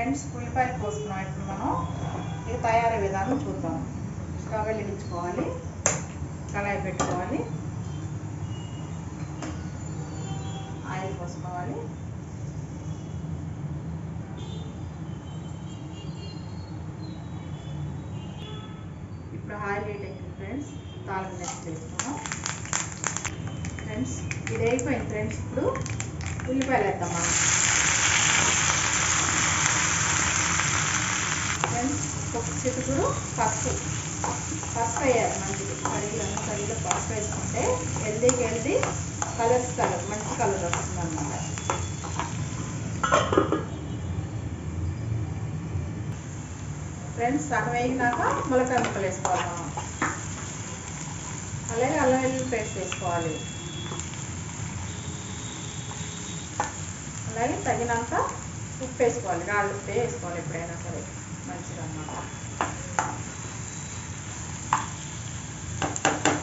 Friends, ఉల్లిపాయలు కోసుకున్నాం. ఇప్పుడు మనం ఇది తయారీ విధానం చూద్దాం. స్టవ్ వెలిగించుకోవాలి, కళాయి పెట్టుకోవాలి, ఆయిల్ పోసుకోవాలి. ఇప్పుడు ఆయిల్ హీట్ అయింది ఫ్రెండ్స్, తాలింపు నెక్స్ట్ వేసుకున్నాం. ఫ్రెండ్స్, ఇది అయిపోయింది ఫ్రెండ్స్. ఇప్పుడు ఉల్లిపాయలు వేద్దాం మనం. ఫ్రెండ్స్, ఒక చిటికెడు పసుపు వేయాలి. మంచిది కర్రీలో పసుపు వేసుకుంటే హెల్దీ కలర్ మంచి కలర్ వస్తుంది అన్నమాట. ఫ్రెండ్స్, సగం వేగినాక ములక్కాయ ముక్కలు వేసుకోవాలి మనం. అలాగే అల్లం వెల్లుల్లి పేస్ట్ వేసుకోవాలి. అలాగే తగినంత ఉప్పు వేసుకోవాలి. రాళ్ళు ఉప్పు వేసుకోవాలి ఎప్పుడైనా సరే, మంచిది అన్నమాట.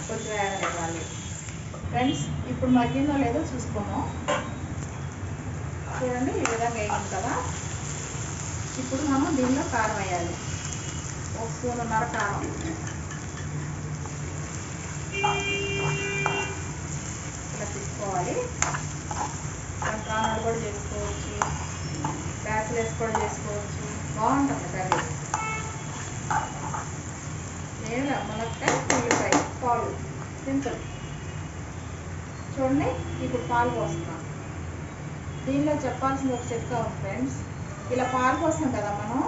కొంచెం వేగనివ్వాలి. ఫ్రెండ్స్, ఇప్పుడు మగ్గిందో లేదో చూసుకున్నాం. చూడండి, ఈ విధంగా వేగింది కదా. ఇప్పుడు మనం దీనిలో కారం వేయాలి. 1 స్పూన్నర కారం. ఇలా తీసుకోవాలి. ప్రాణాలు కూడా చేసుకోవచ్చు, బ్యాచిలర్స్ కూడా చేసుకోవచ్చు, బాగుంటుంది కర్రీ. నేను మునక్కాయ, ఉల్లిపాయ, పాలు, సింపుల్. చూడండి, ఇప్పుడు పాలు పోస్తున్నాం. దీనిలో చెప్పాల్సిన ఒక చిట్కా ఉంది ఫ్రెండ్స్. ఇలా పాలు పోస్తాం కదా మనం,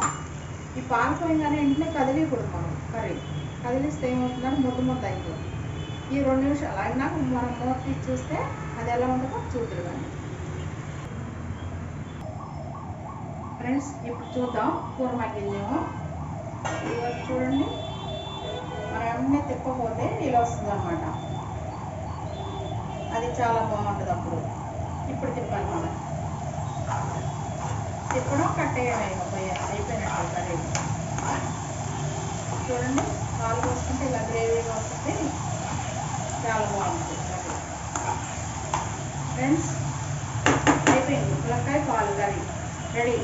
ఈ పాలు పోయంగానే వెంటనే కదిలికూడదు మనం. కర్రీ కదిలిస్తే ఏమవుతుందని ముద్ద అయిపోతుంది. ఈ 2 నిమిషాలు అయినాక మనం మూత తీసి చూస్తే అది ఎలా ఉంటుందో చూద్దరు కానీ. ఫ్రెండ్స్, ఇప్పుడు చూద్దాం కూర మగ్గిందేమో. ఇవన్నీ చూడండి, మనం అన్నీ తిప్పకపోతే ఇలా వస్తుంది అన్నమాట. అది చాలా బాగుంటుంది అప్పుడు. ఇప్పుడు తిప్పాలి మనం. తిప్పడం కట్టేయడం అయిపోయినట్టు కర్రీ. చూడండి, పాలు పోసుకుంటే ఇలా గ్రేవీగా వస్తుంది, చాలా బాగుంటుంది కర్రీ. ఫ్రెండ్స్, అయిపోయింది ములక్కాయ పాలు కర్రీ రెడీ.